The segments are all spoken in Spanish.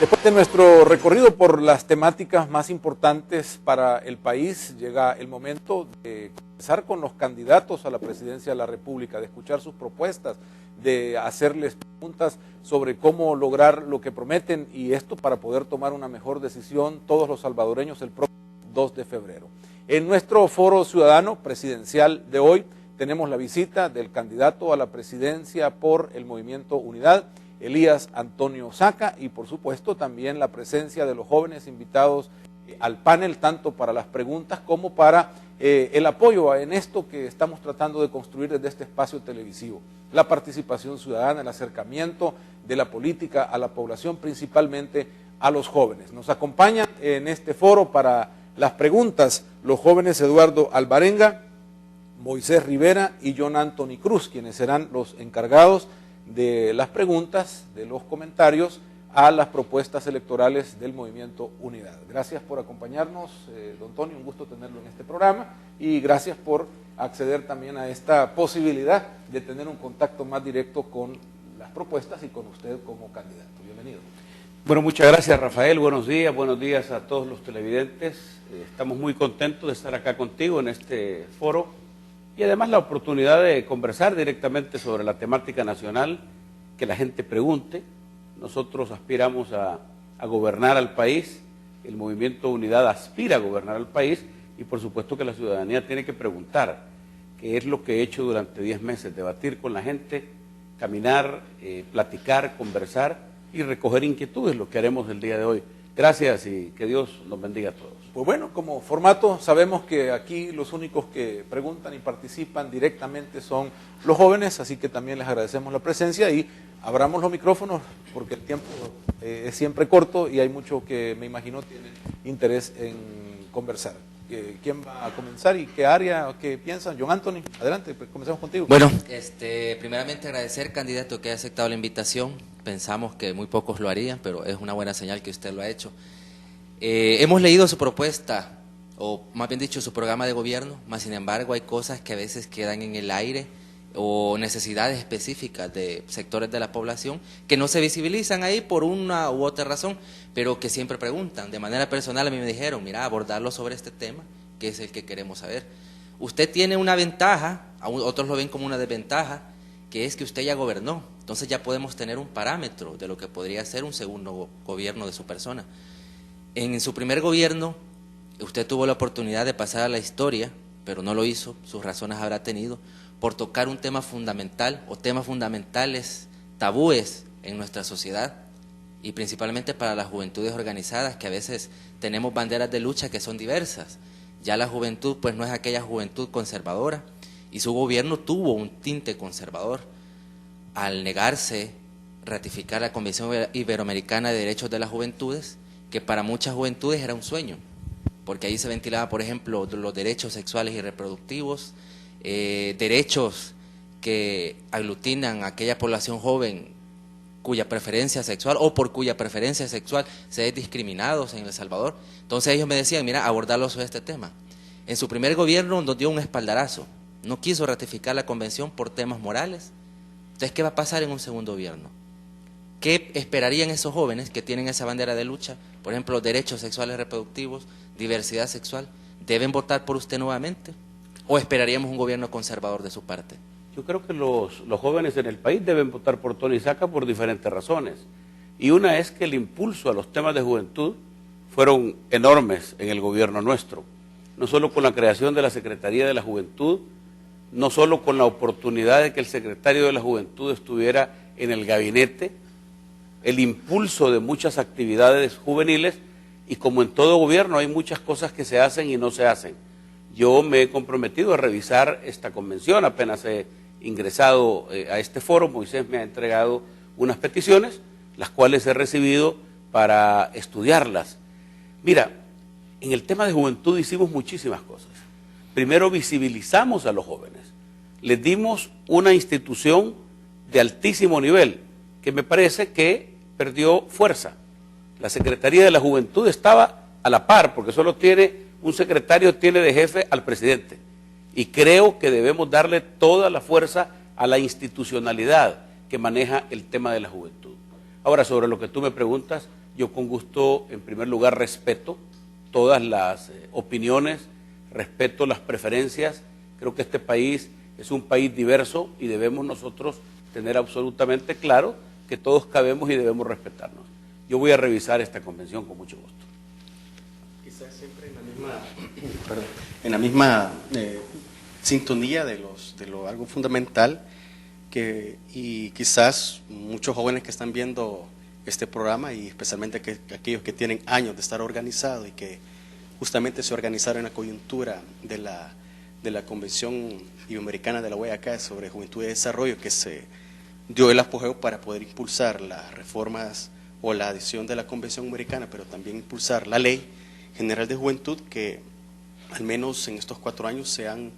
Después de nuestro recorrido por las temáticas más importantes para el país, llega el momento de comenzar con los candidatos a la presidencia de la República, de escuchar sus propuestas, de hacerles preguntas sobre cómo lograr lo que prometen, y esto para poder tomar una mejor decisión todos los salvadoreños el próximo 2 de febrero. En nuestro foro ciudadano presidencial de hoy tenemos la visita del candidato a la presidencia por el Movimiento Unidad, Elías Antonio Saca, y por supuesto también la presencia de los jóvenes invitados al panel, tanto para las preguntas como para el apoyo en esto que estamos tratando de construir desde este espacio televisivo, la participación ciudadana, el acercamiento de la política a la población, principalmente a los jóvenes. Nos acompañan en este foro para las preguntas los jóvenes Eduardo Alvarenga, Moisés Rivera y John Anthony Cruz, quienes serán los encargados de las preguntas, de los comentarios a las propuestas electorales del Movimiento Unidad. Gracias por acompañarnos, don Tony, un gusto tenerlo en este programa, y gracias por acceder también a esta posibilidad de tener un contacto más directo con las propuestas y con usted como candidato. Bienvenido. Bueno, muchas gracias, Rafael. Buenos días a todos los televidentes. Estamos muy contentos de estar acá contigo en este foro, y además la oportunidad de conversar directamente sobre la temática nacional, que la gente pregunte. Nosotros aspiramos a gobernar al país, el Movimiento Unidad aspira a gobernar al país, y por supuesto que la ciudadanía tiene que preguntar, que es lo que he hecho durante 10 meses, debatir con la gente, caminar, platicar, conversar y recoger inquietudes, lo que haremos el día de hoy. Gracias y que Dios nos bendiga a todos. Pues bueno, como formato sabemos que aquí los únicos que preguntan y participan directamente son los jóvenes, así que también les agradecemos la presencia y abramos los micrófonos porque el tiempo es siempre corto y hay mucho que me imagino tienen interés en conversar. ¿Quién va a comenzar y qué área, qué piensan? John Anthony, adelante, pues comencemos contigo. Bueno, primeramente agradecer, candidato, que haya aceptado la invitación. Pensamos que muy pocos lo harían, pero es una buena señal que usted lo ha hecho. Hemos leído su propuesta, o más bien dicho, su programa de gobierno, mas sin embargo hay cosas que a veces quedan en el aire o necesidades específicas de sectores de la población que no se visibilizan ahí por una u otra razón, pero que siempre preguntan. De manera personal a mí me dijeron, mira, abordarlo sobre este tema, que es el que queremos saber. Usted tiene una ventaja, otros lo ven como una desventaja, que es que usted ya gobernó, entonces ya podemos tener un parámetro de lo que podría ser un segundo gobierno de su persona. En su primer gobierno, usted tuvo la oportunidad de pasar a la historia, pero no lo hizo, sus razones habrá tenido, por tocar un tema fundamental o temas fundamentales, tabúes en nuestra sociedad, y principalmente para las juventudes organizadas, que a veces tenemos banderas de lucha que son diversas. Ya la juventud pues no es aquella juventud conservadora, y su gobierno tuvo un tinte conservador al negarse ratificar la Convención Iberoamericana de Derechos de las Juventudes, que para muchas juventudes era un sueño, porque ahí se ventilaba, por ejemplo, los derechos sexuales y reproductivos, derechos que aglutinan a aquella población joven cuya preferencia sexual o por cuya preferencia sexual se ven discriminados en El Salvador. Entonces ellos me decían, mira, abordarlo sobre este tema. En su primer gobierno nos dio un espaldarazo, no quiso ratificar la convención por temas morales. Entonces, ¿qué va a pasar en un segundo gobierno? ¿Qué esperarían esos jóvenes que tienen esa bandera de lucha? Por ejemplo, derechos sexuales reproductivos, diversidad sexual. ¿Deben votar por usted nuevamente? ¿O esperaríamos un gobierno conservador de su parte? Yo creo que los jóvenes en el país deben votar por Tony Saca por diferentes razones. Y una es que el impulso a los temas de juventud fueron enormes en el gobierno nuestro. No solo con la creación de la Secretaría de la Juventud, no solo con la oportunidad de que el secretario de la Juventud estuviera en el gabinete, el impulso de muchas actividades juveniles, y como en todo gobierno hay muchas cosas que se hacen y no se hacen. Yo me he comprometido a revisar esta convención, apenas he ingresado a este foro, Moisés me ha entregado unas peticiones, las cuales he recibido para estudiarlas. Mira, en el tema de juventud hicimos muchísimas cosas. Primero visibilizamos a los jóvenes, les dimos una institución de altísimo nivel, que me parece que perdió fuerza. La Secretaría de la Juventud estaba a la par, porque solo tiene un secretario, tiene de jefe al presidente. Y creo que debemos darle toda la fuerza a la institucionalidad que maneja el tema de la juventud. Ahora, sobre lo que tú me preguntas, yo con gusto, en primer lugar, respeto todas las opiniones, respeto las preferencias. Creo que este país es un país diverso y debemos nosotros tener absolutamente claro que todos cabemos y debemos respetarnos. Yo voy a revisar esta convención con mucho gusto. Quizás siempre en la misma sintonía de lo algo fundamental, y quizás muchos jóvenes que están viendo este programa, y especialmente aquellos que tienen años de estar organizados y que justamente se organizaron en la coyuntura de la Convención Iberoamericana de la OEA sobre Juventud y Desarrollo, que se dio el apogeo para poder impulsar las reformas o la adición de la Convención Americana, pero también impulsar la Ley General de Juventud, que al menos en estos 4 años se han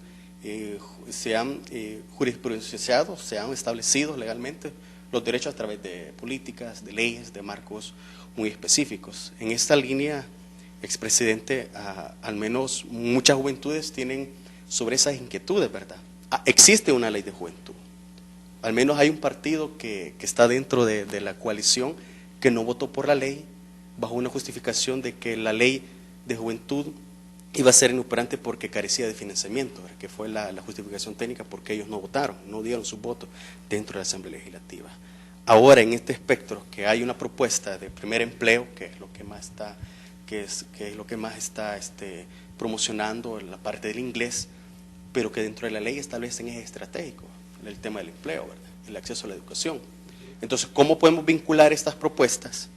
jurisprudenciado, se han establecido legalmente los derechos a través de políticas, de leyes, de marcos muy específicos. En esta línea, expresidente, al menos muchas juventudes tienen sobre esas inquietudes, ¿verdad? Existe una ley de juventud. Al menos hay un partido que está dentro de la coalición que no votó por la ley bajo una justificación de que la ley de juventud iba a ser inoperante porque carecía de financiamiento, ¿verdad? Que fue la justificación técnica porque ellos no votaron, no dieron su voto dentro de la Asamblea Legislativa. Ahora, en este espectro, que hay una propuesta de primer empleo, que es lo que más está, promocionando la parte del inglés, pero que dentro de la ley establecen ejes estratégicos, el tema del empleo, ¿verdad? El acceso a la educación. Entonces, ¿cómo podemos vincular estas propuestas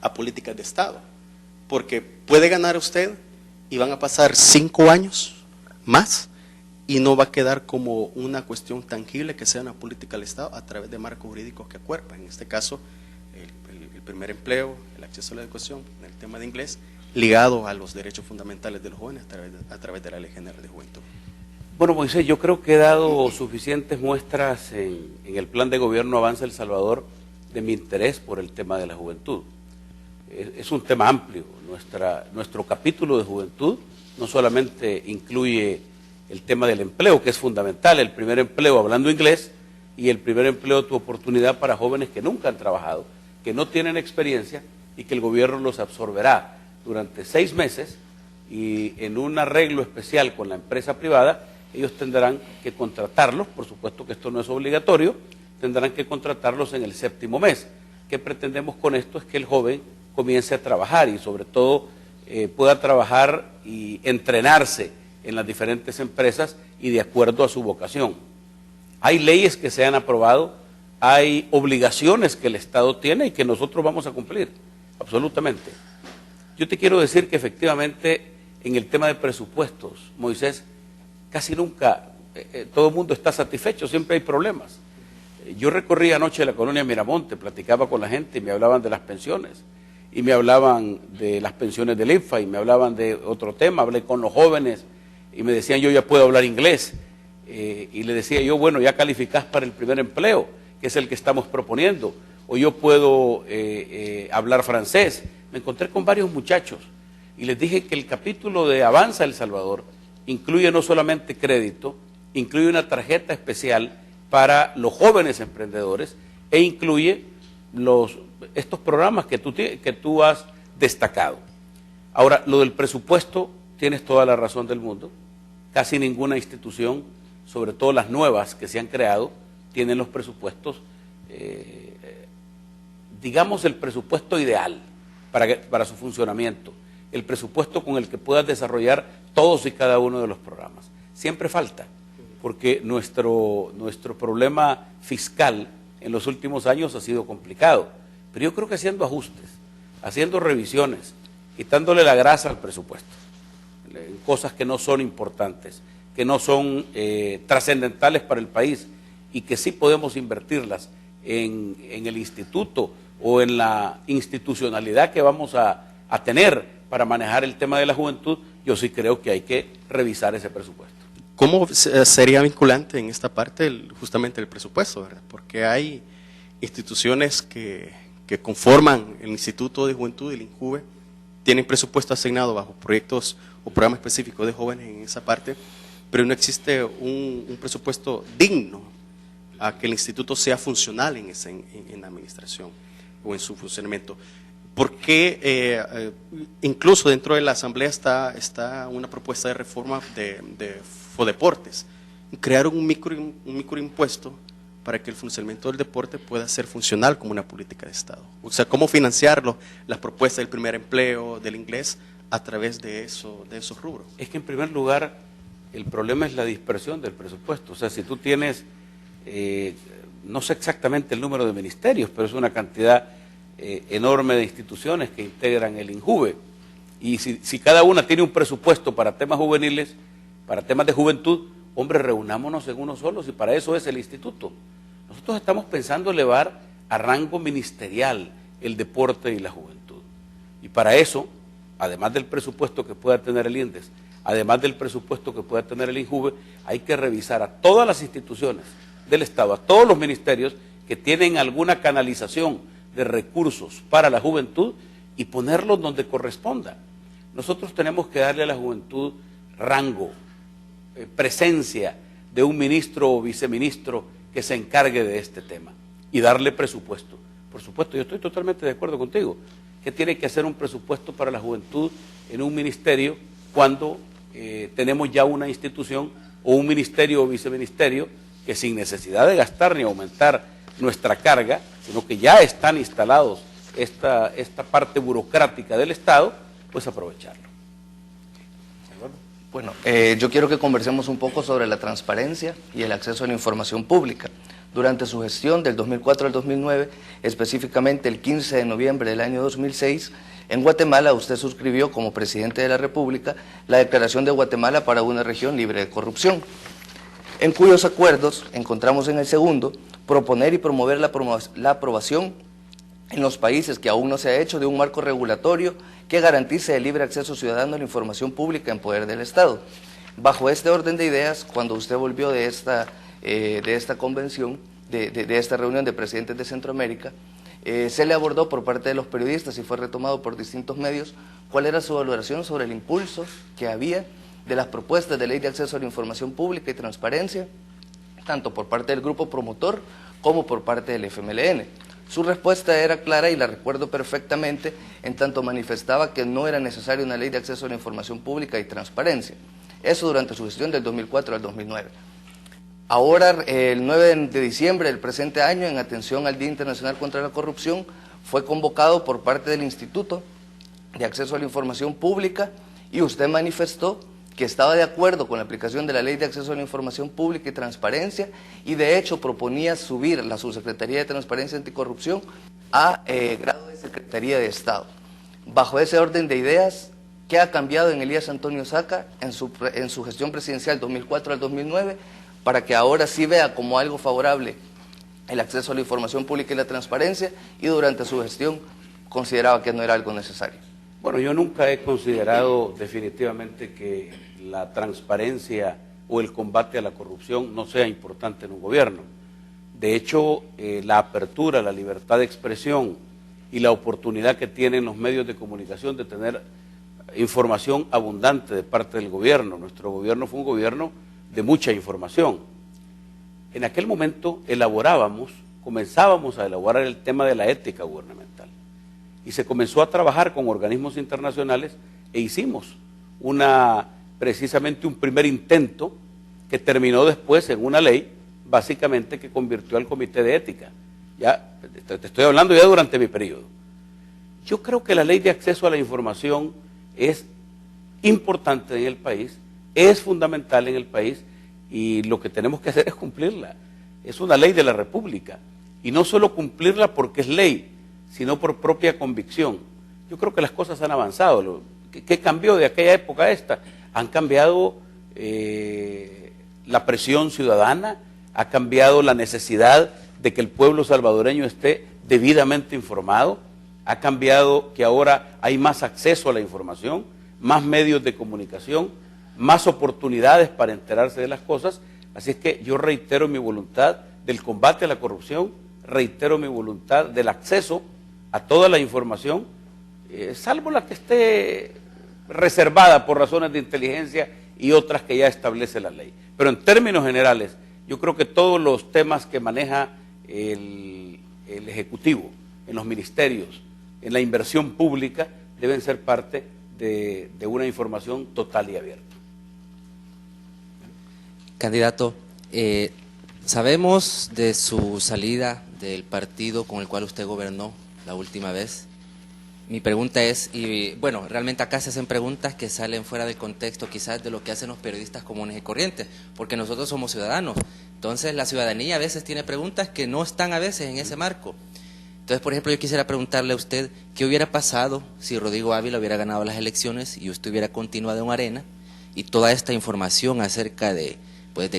a políticas de Estado? Porque puede ganar usted y van a pasar 5 años más y no va a quedar como una cuestión tangible que sea una política del Estado a través de marcos jurídicos que acuerpan. En este caso, el primer empleo, el acceso a la educación, el tema de inglés, ligado a los derechos fundamentales de los jóvenes a través de la Ley General de Juventud. Bueno, Moisés, yo creo que he dado suficientes muestras en el plan de gobierno Avanza El Salvador de mi interés por el tema de la juventud. Es un tema amplio. Nuestro capítulo de juventud no solamente incluye el tema del empleo, que es fundamental, el primer empleo hablando inglés y el primer empleo tu oportunidad para jóvenes que nunca han trabajado, que no tienen experiencia y que el gobierno los absorberá durante 6 meses y en un arreglo especial con la empresa privada, ellos tendrán que contratarlos, por supuesto que esto no es obligatorio, tendrán que contratarlos en el 7º mes. ¿Qué pretendemos con esto? Es que el joven comience a trabajar y sobre todo pueda trabajar y entrenarse en las diferentes empresas y de acuerdo a su vocación. Hay leyes que se han aprobado, hay obligaciones que el Estado tiene y que nosotros vamos a cumplir, absolutamente. Yo te quiero decir que efectivamente en el tema de presupuestos, Moisés, casi nunca todo el mundo está satisfecho, siempre hay problemas. Yo recorrí anoche la colonia Miramonte, platicaba con la gente y me hablaban de las pensiones, y me hablaban de las pensiones del INFA, y me hablaban de otro tema, hablé con los jóvenes, y me decían, yo ya puedo hablar inglés, y le decía yo, bueno, ya calificás para el primer empleo, que es el que estamos proponiendo, o yo puedo hablar francés. Me encontré con varios muchachos, y les dije que el capítulo de Avanza El Salvador incluye no solamente crédito, incluye una tarjeta especial para los jóvenes emprendedores e incluye estos programas que tú has destacado. Ahora, lo del presupuesto, tienes toda la razón del mundo. Casi ninguna institución, sobre todo las nuevas que se han creado, tienen los presupuestos, digamos el presupuesto ideal para su funcionamiento, el presupuesto con el que puedas desarrollar todos y cada uno de los programas. Siempre falta, porque nuestro problema fiscal en los últimos años ha sido complicado, pero yo creo que haciendo ajustes, haciendo revisiones, quitándole la grasa al presupuesto, en cosas que no son importantes, que no son trascendentales para el país y que sí podemos invertirlas en el instituto o en la institucionalidad que vamos a tener para manejar el tema de la juventud, yo sí creo que hay que revisar ese presupuesto. ¿Cómo sería vinculante en esta parte justamente el presupuesto, ¿verdad? Porque hay instituciones que conforman el Instituto de Juventud, el INJUVE, tienen presupuesto asignado bajo proyectos o programas específicos de jóvenes en esa parte, pero no existe un presupuesto digno a que el instituto sea funcional en la administración. o en su funcionamiento. ¿Por qué incluso dentro de la Asamblea está una propuesta de reforma de Fodeportes? Crear un microimpuesto para que el funcionamiento del deporte pueda ser funcional como una política de Estado. O sea, cómo financiarlo, las propuestas del primer empleo, del inglés, a través de esos rubros. Es que en primer lugar, el problema es la dispersión del presupuesto. O sea, si tú tienes, no sé exactamente el número de ministerios, pero es una cantidad enorme de instituciones que integran el INJUVE. Y si cada una tiene un presupuesto para temas juveniles, para temas de juventud, hombre, reunámonos en uno solo, y para eso es el instituto. Nosotros estamos pensando elevar a rango ministerial el deporte y la juventud. Y para eso, además del presupuesto que pueda tener el INDES, además del presupuesto que pueda tener el INJUVE, hay que revisar a todas las instituciones del Estado, a todos los ministerios que tienen alguna canalización de recursos para la juventud y ponerlos donde corresponda. Nosotros tenemos que darle a la juventud rango, presencia de un ministro o viceministro que se encargue de este tema y darle presupuesto. Por supuesto, yo estoy totalmente de acuerdo contigo, que tiene que hacer un presupuesto para la juventud en un ministerio cuando tenemos ya una institución o un ministerio o viceministerio que sin necesidad de gastar ni aumentar nuestra carga, sino que ya están instalados esta parte burocrática del Estado, pues aprovecharlo. Bueno, yo quiero que conversemos un poco sobre la transparencia y el acceso a la información pública. Durante su gestión del 2004 al 2009, específicamente el 15 de noviembre del año 2006, en Guatemala usted suscribió como presidente de la República la Declaración de Guatemala para una región libre de corrupción, en cuyos acuerdos encontramos en el segundo proponer y promover la aprobación en los países que aún no se ha hecho de un marco regulatorio que garantice el libre acceso ciudadano a la información pública en poder del Estado. Bajo este orden de ideas, cuando usted volvió de esta convención, de esta reunión de presidentes de Centroamérica, se le abordó por parte de los periodistas y fue retomado por distintos medios cuál era su valoración sobre el impulso que había de las propuestas de ley de acceso a la información pública y transparencia, tanto por parte del grupo promotor como por parte del FMLN. Su respuesta era clara y la recuerdo perfectamente, en tanto manifestaba que no era necesaria una ley de acceso a la información pública y transparencia. Eso durante su gestión del 2004 al 2009. Ahora, el 9 de diciembre del presente año, en atención al Día Internacional contra la Corrupción, fue convocado por parte del Instituto de Acceso a la Información Pública y usted manifestó que estaba de acuerdo con la aplicación de la Ley de Acceso a la Información Pública y Transparencia y de hecho proponía subir la Subsecretaría de Transparencia y Anticorrupción a grado de Secretaría de Estado. Bajo ese orden de ideas, ¿qué ha cambiado en Elías Antonio Saca en su gestión presidencial 2004 al 2009 para que ahora sí vea como algo favorable el acceso a la información pública y la transparencia y durante su gestión consideraba que no era algo necesario? Bueno, yo nunca he considerado definitivamente que la transparencia o el combate a la corrupción no sea importante en un gobierno. De hecho, la apertura, la libertad de expresión y la oportunidad que tienen los medios de comunicación de tener información abundante de parte del gobierno. Nuestro gobierno fue un gobierno de mucha información. En aquel momento comenzábamos a elaborar el tema de la ética gubernamental. Y se comenzó a trabajar con organismos internacionales e hicimos precisamente un primer intento que terminó después en una ley, básicamente que convirtió al Comité de Ética. Ya te estoy hablando ya durante mi periodo. Yo creo que la ley de acceso a la información es importante en el país, es fundamental en el país y lo que tenemos que hacer es cumplirla. Es una ley de la República y no solo cumplirla porque es ley, sino por propia convicción. Yo creo que las cosas han avanzado. ¿Qué cambió de aquella época a esta? Han cambiado la presión ciudadana, ha cambiado la necesidad de que el pueblo salvadoreño esté debidamente informado, ha cambiado que ahora hay más acceso a la información, más medios de comunicación, más oportunidades para enterarse de las cosas. Así es que yo reitero mi voluntad del combate a la corrupción, reitero mi voluntad del acceso a toda la información, salvo la que esté reservada por razones de inteligencia y otras que ya establece la ley. Pero en términos generales, yo creo que todos los temas que maneja el Ejecutivo en los ministerios, en la inversión pública, deben ser parte de una información total y abierta. Candidato, sabemos de su salida del partido con el cual usted gobernó la última vez. Mi pregunta es, y bueno, realmente acá se hacen preguntas que salen fuera del contexto quizás de lo que hacen los periodistas comunes y corrientes, porque nosotros somos ciudadanos. Entonces la ciudadanía a veces tiene preguntas que no están a veces en ese marco. Entonces, por ejemplo, yo quisiera preguntarle a usted qué hubiera pasado si Rodrigo Ávila hubiera ganado las elecciones y usted hubiera continuado en Arena, y toda esta información acerca de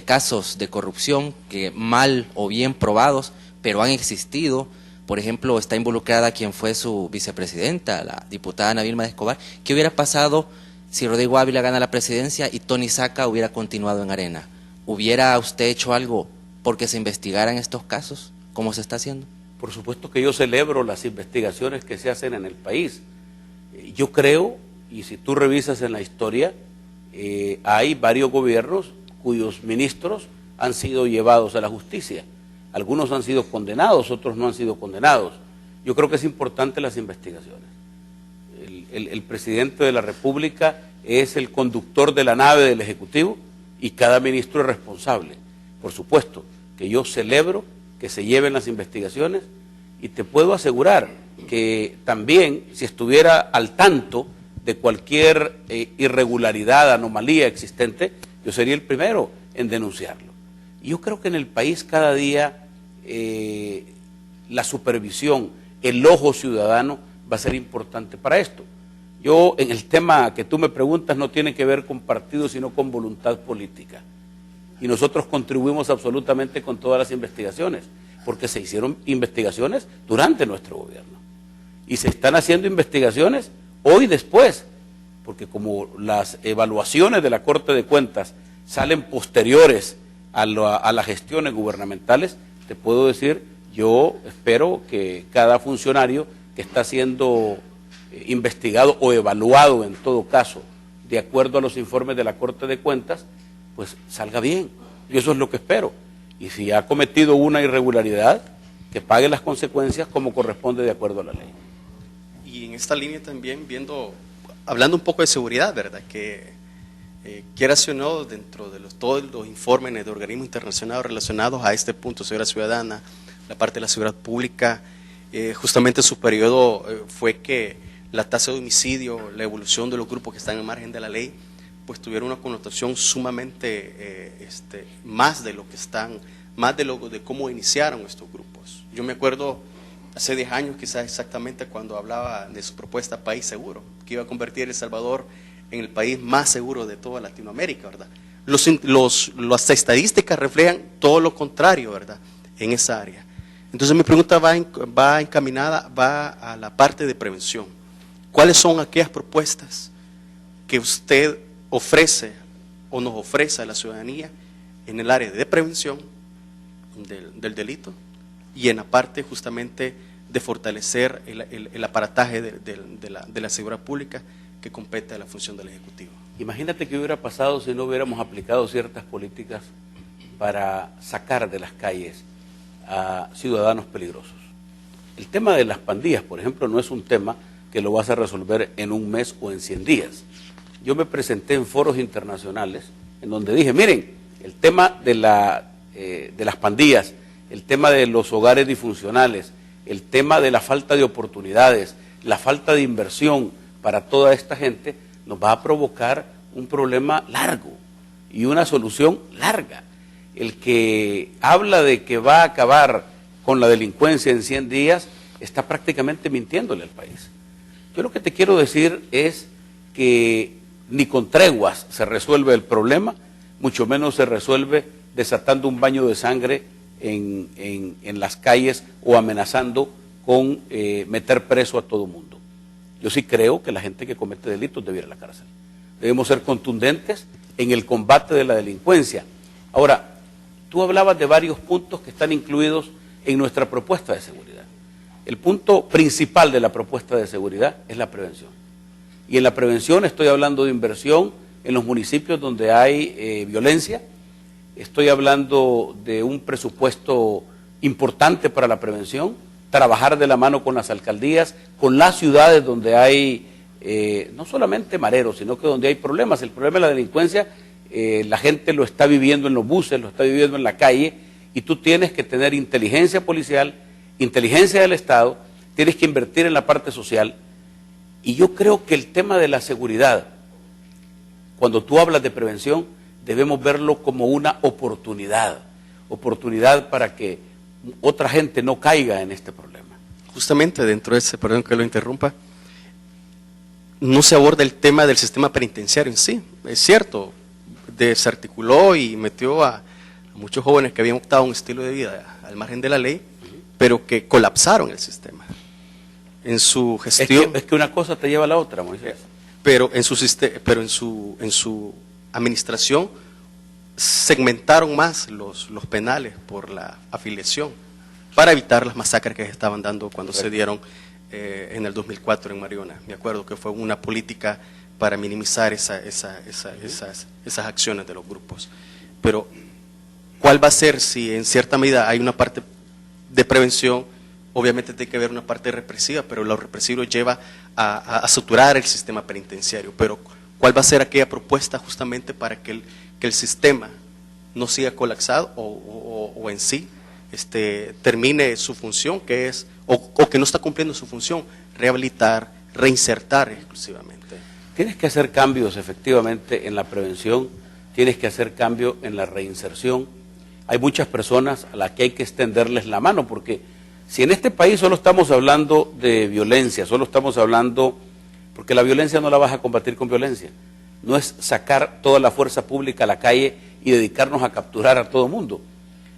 casos de corrupción que mal o bien probados, pero han existido. Por ejemplo, está involucrada quien fue su vicepresidenta, la diputada Ana Vilma de Escobar. ¿Qué hubiera pasado si Rodrigo Ávila gana la presidencia y Tony Saca hubiera continuado en Arena? ¿Hubiera usted hecho algo porque se investigaran estos casos, como se está haciendo? Por supuesto que yo celebro las investigaciones que se hacen en el país. Yo creo, y si tú revisas en la historia, hay varios gobiernos cuyos ministros han sido llevados a la justicia. Algunos han sido condenados, otros no han sido condenados. Yo creo que es importante las investigaciones. El presidente de la República es el conductor de la nave del Ejecutivo y cada ministro es responsable. Por supuesto que yo celebro que se lleven las investigaciones y te puedo asegurar que también si estuviera al tanto de cualquier irregularidad, anomalía existente, yo sería el primero en denunciarlo. Y yo creo que en el país cada día la supervisión, el ojo ciudadano va a ser importante para esto. Yo en el tema que tú me preguntas no tiene que ver con partidos sino con voluntad política. Y nosotros contribuimos absolutamente con todas las investigaciones, porque se hicieron investigaciones durante nuestro gobierno. Y se están haciendo investigaciones hoy después, porque como las evaluaciones de la Corte de Cuentas salen posteriores a las gestiones gubernamentales, te puedo decir, yo espero que cada funcionario que está siendo investigado o evaluado en todo caso, de acuerdo a los informes de la Corte de Cuentas, pues salga bien. Y eso es lo que espero. Y si ha cometido una irregularidad, que pague las consecuencias como corresponde de acuerdo a la ley. Y en esta línea también hablando un poco de seguridad, ¿verdad? Que quieras o no, dentro de todos los informes de organismos internacionales relacionados a este punto, seguridad ciudadana, la parte de la seguridad pública, justamente su periodo fue que la tasa de homicidio, la evolución de los grupos que están al margen de la ley, pues tuvieron una connotación sumamente más de lo que están, más de cómo iniciaron estos grupos. Yo me acuerdo hace 10 años quizás exactamente cuando hablaba de su propuesta País Seguro, que iba a convertir El Salvador en el país más seguro de toda Latinoamérica, ¿verdad? Las estadísticas reflejan todo lo contrario, ¿verdad? En esa área. Entonces mi pregunta va encaminada a la parte de prevención. ¿Cuáles son aquellas propuestas que usted ofrece o nos ofrece a la ciudadanía en el área de prevención del delito y en la parte justamente de fortalecer el aparataje de la seguridad pública que compete a la función del Ejecutivo? Imagínate qué hubiera pasado si no hubiéramos aplicado ciertas políticas para sacar de las calles a ciudadanos peligrosos. El tema de las pandillas, por ejemplo, no es un tema que lo vas a resolver en un mes o en 100 días. Yo me presenté en foros internacionales en donde dije, miren, el tema de las pandillas, el tema de los hogares disfuncionales, el tema de la falta de oportunidades, la falta de inversión para toda esta gente, nos va a provocar un problema largo y una solución larga. El que habla de que va a acabar con la delincuencia en 100 días está prácticamente mintiéndole al país. Yo lo que te quiero decir es que ni con treguas se resuelve el problema, mucho menos se resuelve desatando un baño de sangre en las calles o amenazando con meter preso a todo mundo. Yo sí creo que la gente que comete delitos debe ir a la cárcel. Debemos ser contundentes en el combate de la delincuencia. Ahora, tú hablabas de varios puntos que están incluidos en nuestra propuesta de seguridad. El punto principal de la propuesta de seguridad es la prevención. Y en la prevención estoy hablando de inversión en los municipios donde hay violencia. Estoy hablando de un presupuesto importante para la prevención. trabajar de la mano con las alcaldías, con las ciudades donde hay no solamente mareros, sino que donde hay problemas. El problema de la delincuencia, la gente lo está viviendo en los buses, lo está viviendo en la calle, y tú tienes que tener inteligencia policial, inteligencia del Estado, tienes que invertir en la parte social. Y yo creo que el tema de la seguridad, cuando tú hablas de prevención, debemos verlo como una oportunidad para que otra gente no caiga en este problema. Justamente dentro de ese, perdón que lo interrumpa, no se aborda el tema del sistema penitenciario en sí. Es cierto, desarticuló y metió a muchos jóvenes que habían optado un estilo de vida al margen de la ley, pero que colapsaron el sistema. En su gestión. Es que una cosa te lleva a la otra, Moisés. Pero en su administración segmentaron más los penales por la afiliación para evitar las masacres que se estaban dando cuando se dieron en el 2004 en Mariona. Me acuerdo que fue una política para minimizar esas acciones de los grupos. Pero, ¿cuál va a ser si en cierta medida hay una parte de prevención? Obviamente tiene que haber una parte represiva, pero lo represivo lleva a saturar el sistema penitenciario. Pero, ¿cuál va a ser aquella propuesta justamente para que el sistema no siga colapsado o en sí termine su función, que es, o que no está cumpliendo su función, rehabilitar, reinsertar exclusivamente? Tienes que hacer cambios efectivamente en la prevención, tienes que hacer cambios en la reinserción. Hay muchas personas a las que hay que extenderles la mano, porque si en este país solo estamos hablando de violencia, solo estamos hablando, porque la violencia no la vas a combatir con violencia, no es sacar toda la fuerza pública a la calle y dedicarnos a capturar a todo el mundo.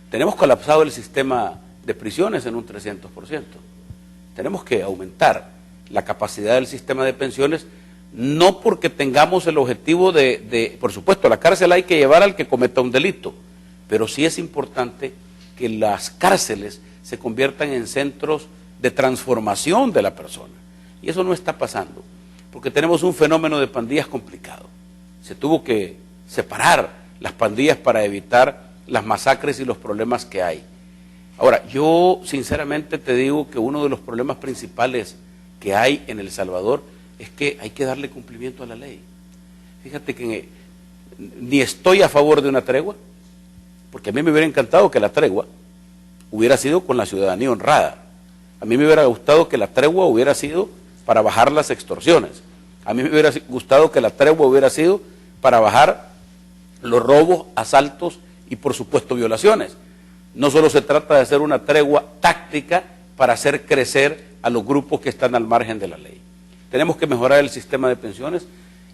Tenemos colapsado el sistema de prisiones en un 300%. Tenemos que aumentar la capacidad del sistema de pensiones, no porque tengamos el objetivo por supuesto, a la cárcel hay que llevar al que cometa un delito, pero sí es importante que las cárceles se conviertan en centros de transformación de la persona. Y eso no está pasando, porque tenemos un fenómeno de pandillas complicado. Se tuvo que separar las pandillas para evitar las masacres y los problemas que hay. Ahora, yo sinceramente te digo que uno de los problemas principales que hay en El Salvador es que hay que darle cumplimiento a la ley. Fíjate que ni estoy a favor de una tregua, porque a mí me hubiera encantado que la tregua hubiera sido con la ciudadanía honrada. A mí me hubiera gustado que la tregua hubiera sido para bajar las extorsiones. A mí me hubiera gustado que la tregua hubiera sido para bajar los robos, asaltos y por supuesto violaciones. No solo se trata de hacer una tregua táctica para hacer crecer a los grupos que están al margen de la ley. Tenemos que mejorar el sistema de pensiones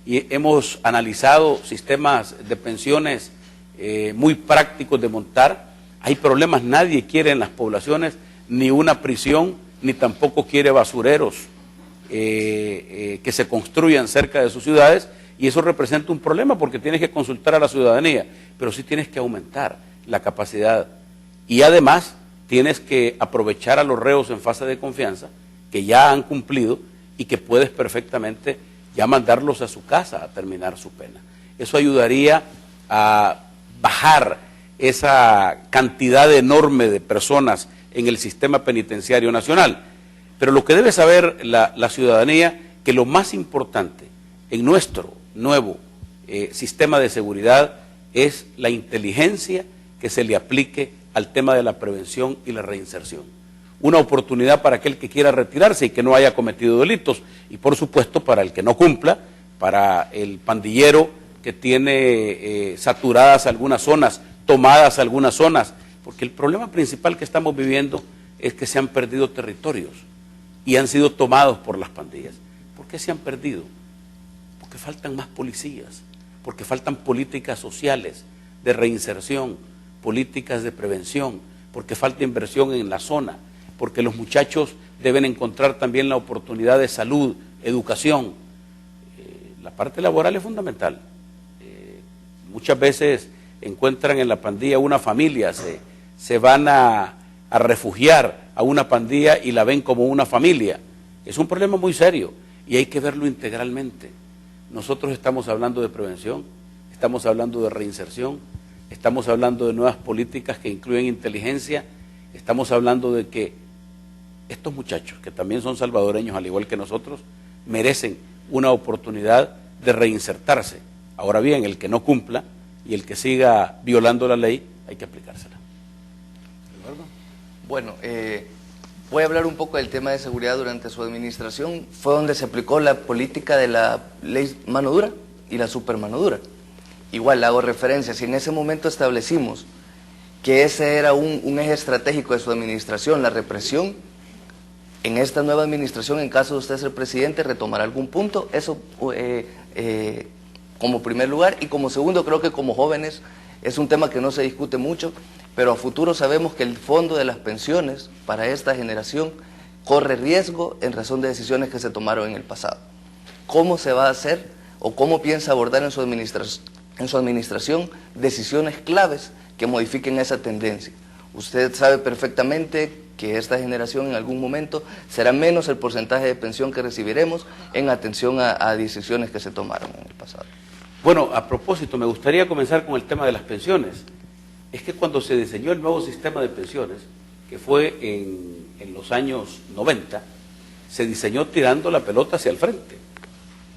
y hemos analizado sistemas de pensiones muy prácticos de montar. Hay problemas, nadie quiere en las poblaciones ni una prisión, ni tampoco quiere basureros que se construyan cerca de sus ciudades, y eso representa un problema porque tienes que consultar a la ciudadanía, pero sí tienes que aumentar la capacidad y además tienes que aprovechar a los reos en fase de confianza que ya han cumplido y que puedes perfectamente ya mandarlos a su casa a terminar su pena. Eso ayudaría a bajar esa cantidad enorme de personas en el sistema penitenciario nacional. Pero lo que debe saber la ciudadanía, que lo más importante en nuestro nuevo sistema de seguridad es la inteligencia que se le aplique al tema de la prevención y la reinserción. Una oportunidad para aquel que quiera retirarse y que no haya cometido delitos, y por supuesto para el que no cumpla, para el pandillero que tiene saturadas algunas zonas, tomadas algunas zonas, porque el problema principal que estamos viviendo es que se han perdido territorios y han sido tomados por las pandillas. ¿Por qué se han perdido? Porque faltan más policías, porque faltan políticas sociales de reinserción, políticas de prevención, porque falta inversión en la zona, porque los muchachos deben encontrar también la oportunidad de salud, educación. La parte laboral es fundamental. Muchas veces encuentran en la pandilla una familia, se van a refugiar a una pandilla y la ven como una familia. Es un problema muy serio y hay que verlo integralmente. Nosotros estamos hablando de prevención, estamos hablando de reinserción, estamos hablando de nuevas políticas que incluyen inteligencia, estamos hablando de que estos muchachos, que también son salvadoreños al igual que nosotros, merecen una oportunidad de reinsertarse. Ahora bien, el que no cumpla y el que siga violando la ley, hay que aplicársela. Bueno, voy a hablar un poco del tema de seguridad. Durante su administración fue donde se aplicó la política de la ley mano dura y la super mano dura. Igual hago referencia, si en ese momento establecimos que ese era un eje estratégico de su administración, la represión, en esta nueva administración, en caso de usted ser presidente, retomar algún punto, eso como primer lugar, y como segundo, creo que como jóvenes es un tema que no se discute mucho, pero a futuro sabemos que el fondo de las pensiones para esta generación corre riesgo en razón de decisiones que se tomaron en el pasado. ¿Cómo se va a hacer o cómo piensa abordar en su administración decisiones claves que modifiquen esa tendencia? Usted sabe perfectamente que esta generación en algún momento será menos el porcentaje de pensión que recibiremos en atención a decisiones que se tomaron en el pasado. Bueno, a propósito, me gustaría comenzar con el tema de las pensiones. Es que cuando se diseñó el nuevo sistema de pensiones, que fue en los años 90, se diseñó tirando la pelota hacia el frente.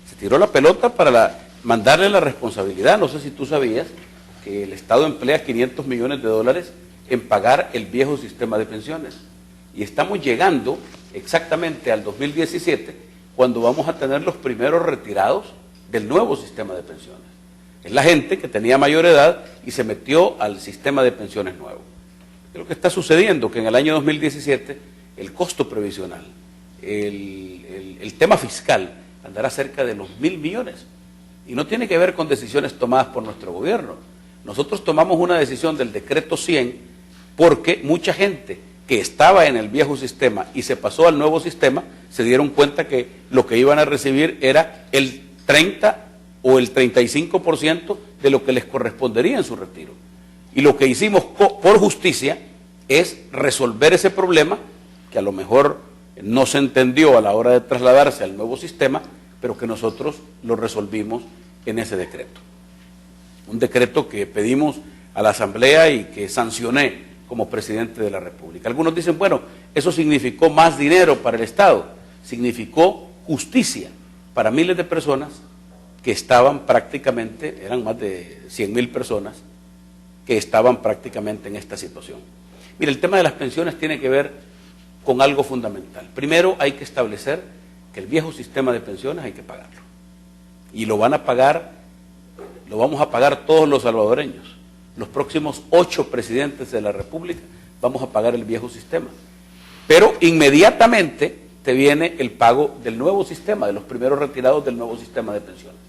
Se tiró la pelota para mandarle la responsabilidad. No sé si tú sabías que el Estado emplea 500 millones de dólares en pagar el viejo sistema de pensiones. Y estamos llegando exactamente al 2017, cuando vamos a tener los primeros retirados del nuevo sistema de pensiones. Es la gente que tenía mayor edad y se metió al sistema de pensiones nuevo. ¿Qué es lo que está sucediendo? Que en el año 2017 el costo previsional, el tema fiscal andará cerca de los 1.000 millones. Y no tiene que ver con decisiones tomadas por nuestro gobierno. Nosotros tomamos una decisión del decreto 100 porque mucha gente que estaba en el viejo sistema y se pasó al nuevo sistema, se dieron cuenta que lo que iban a recibir era el 30 o el 35% de lo que les correspondería en su retiro. Y lo que hicimos por justicia es resolver ese problema, que a lo mejor no se entendió a la hora de trasladarse al nuevo sistema, pero que nosotros lo resolvimos en ese decreto. Un decreto que pedimos a la Asamblea y que sancioné como presidente de la República. Algunos dicen, bueno, eso significó más dinero para el Estado, significó justicia para miles de personas que estaban prácticamente, eran más de 100,000 personas, que estaban prácticamente en esta situación. Mire, el tema de las pensiones tiene que ver con algo fundamental. Primero hay que establecer que el viejo sistema de pensiones hay que pagarlo. Y lo van a pagar, lo vamos a pagar todos los salvadoreños. Los próximos 8 presidentes de la República vamos a pagar el viejo sistema. Pero inmediatamente te viene el pago del nuevo sistema, de los primeros retirados del nuevo sistema de pensiones.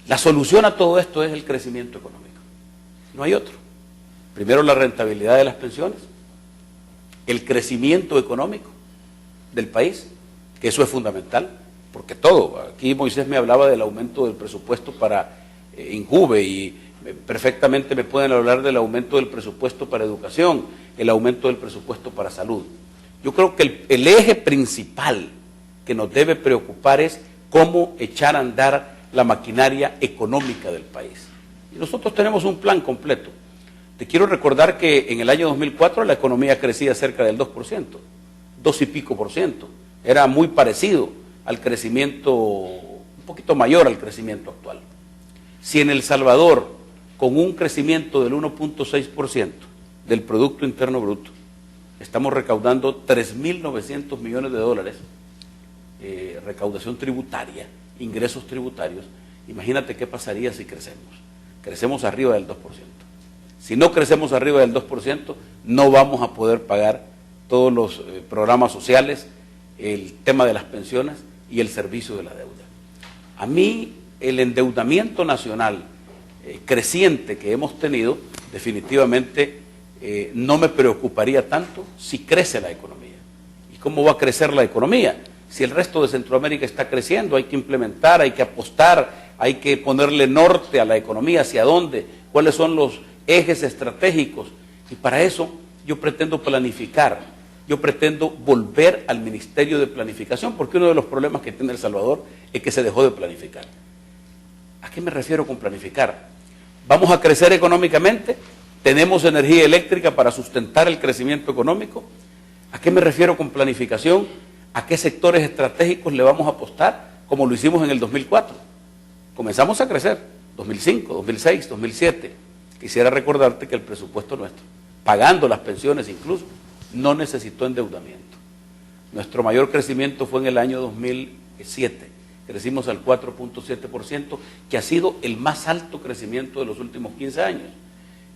La solución a todo esto es el crecimiento económico. No hay otro. Primero la rentabilidad de las pensiones, el crecimiento económico del país, que eso es fundamental, porque todo, aquí Moisés me hablaba del aumento del presupuesto para INJUVE y perfectamente me pueden hablar del aumento del presupuesto para educación, el aumento del presupuesto para salud. Yo creo que el eje principal que nos debe preocupar es cómo echar a andar la maquinaria económica del país. Y nosotros tenemos un plan completo. Te quiero recordar que en el año 2004 la economía crecía cerca del 2%, 2 y pico por ciento. Era muy parecido al crecimiento, un poquito mayor al crecimiento actual. Si en El Salvador, con un crecimiento del 1.6% del Producto Interno Bruto, estamos recaudando 3.900 millones de dólares, recaudación tributaria, ingresos tributarios, imagínate qué pasaría si crecemos. Crecemos arriba del 2%. Si no crecemos arriba del 2%, no vamos a poder pagar todos los programas sociales, el tema de las pensiones y el servicio de la deuda. A mí, el endeudamiento nacional creciente que hemos tenido, definitivamente no me preocuparía tanto si crece la economía. ¿Y cómo va a crecer la economía? Si el resto de Centroamérica está creciendo, hay que implementar, hay que apostar, hay que ponerle norte a la economía, hacia dónde, cuáles son los ejes estratégicos. Y para eso yo pretendo planificar, yo pretendo volver al Ministerio de Planificación, porque uno de los problemas que tiene El Salvador es que se dejó de planificar. ¿A qué me refiero con planificar? Vamos a crecer económicamente, tenemos energía eléctrica para sustentar el crecimiento económico, ¿A qué me refiero con planificación? ¿A qué sectores estratégicos le vamos a apostar? Como lo hicimos en el 2004. Comenzamos a crecer, 2005, 2006, 2007. Quisiera recordarte que el presupuesto nuestro, pagando las pensiones incluso, no necesitó endeudamiento. Nuestro mayor crecimiento fue en el año 2007. Crecimos al 4.7%, que ha sido el más alto crecimiento de los últimos 15 años.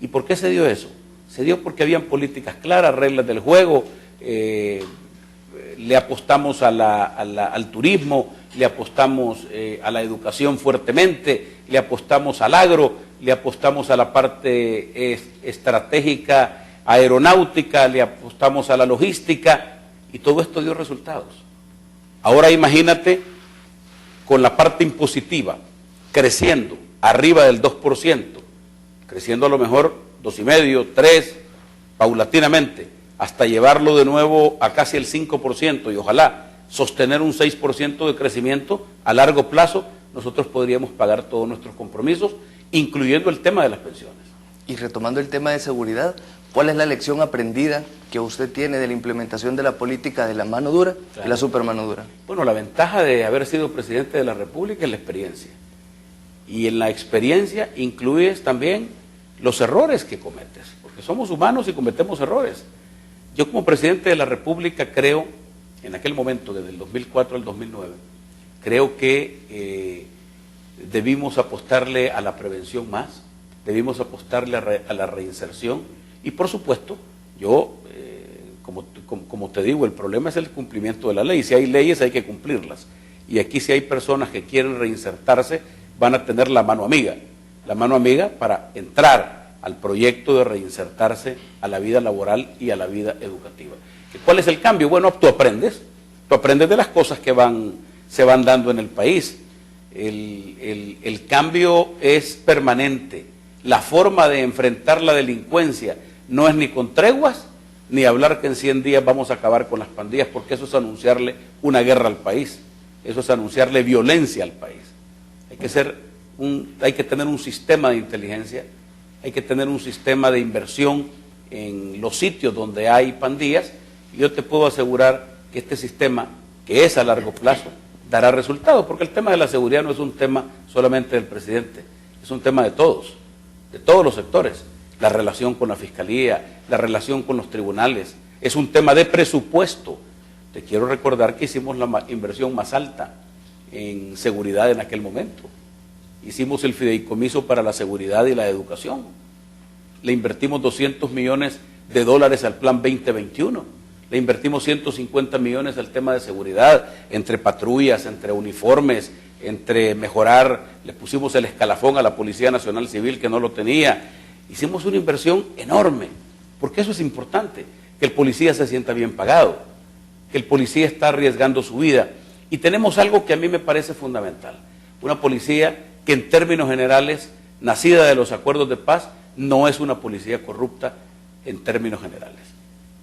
¿Y por qué se dio eso? Se dio porque habían políticas claras, reglas del juego, le apostamos al turismo, le apostamos a la educación fuertemente, le apostamos al agro, le apostamos a la parte estratégica aeronáutica, le apostamos a la logística, y todo esto dio resultados. Ahora imagínate con la parte impositiva creciendo arriba del 2%, creciendo a lo mejor 2,5%, 3%, paulatinamente, hasta llevarlo de nuevo a casi el 5% y ojalá sostener un 6% de crecimiento a largo plazo, nosotros podríamos pagar todos nuestros compromisos, incluyendo el tema de las pensiones. Y retomando el tema de seguridad, ¿cuál es la lección aprendida que usted tiene de la implementación de la política de la mano dura y la supermano dura? Bueno, la ventaja de haber sido presidente de la República es la experiencia. Y en la experiencia incluyes también los errores que cometes, porque somos humanos y cometemos errores. Yo como presidente de la República creo, en aquel momento, desde el 2004 al 2009, creo que debimos apostarle a la prevención más, debimos apostarle a la reinserción y por supuesto, yo, como te digo, el problema es el cumplimiento de la ley. Si hay leyes hay que cumplirlas. Y aquí si hay personas que quieren reinsertarse, van a tener la mano amiga para entrar al proyecto de reinsertarse a la vida laboral y a la vida educativa. ¿Cuál es el cambio? Bueno, tú aprendes de las cosas que se van dando en el país. El cambio es permanente. La forma de enfrentar la delincuencia no es ni con treguas, ni hablar que en 100 días vamos a acabar con las pandillas, porque eso es anunciarle una guerra al país, eso es anunciarle violencia al país. Hay que tener un sistema de inteligencia, hay que tener un sistema de inversión en los sitios donde hay pandillas, y yo te puedo asegurar que este sistema, que es a largo plazo, dará resultados, porque el tema de la seguridad no es un tema solamente del presidente, es un tema de todos los sectores. La relación con la fiscalía, la relación con los tribunales, es un tema de presupuesto. Te quiero recordar que hicimos la inversión más alta en seguridad en aquel momento. Hicimos el fideicomiso para la seguridad y la educación. Le invertimos $200 millones al Plan 2021. Le invertimos 150 millones al tema de seguridad, entre patrullas, entre uniformes, entre mejorar, le pusimos el escalafón a la Policía Nacional Civil que no lo tenía. Hicimos una inversión enorme, porque eso es importante, que el policía se sienta bien pagado, que el policía está arriesgando su vida. Y tenemos algo que a mí me parece fundamental, una policía que en términos generales, nacida de los acuerdos de paz, no es una policía corrupta en términos generales.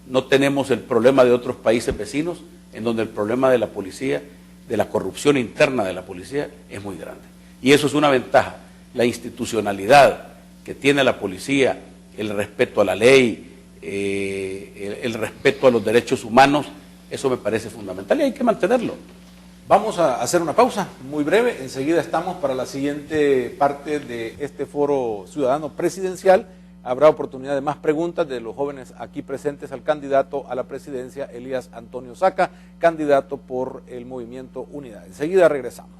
No tenemos el problema de otros países vecinos, en donde el problema de la policía, de la corrupción interna de la policía, es muy grande. Y eso es una ventaja, la institucionalidad que tiene la policía, el respeto a la ley, el respeto a los derechos humanos, eso me parece fundamental y hay que mantenerlo. Vamos a hacer una pausa muy breve, enseguida estamos para la siguiente parte de este foro ciudadano presidencial. Habrá oportunidad de más preguntas de los jóvenes aquí presentes al candidato a la presidencia, Elías Antonio Saca, candidato por el Movimiento Unidad. Enseguida regresamos.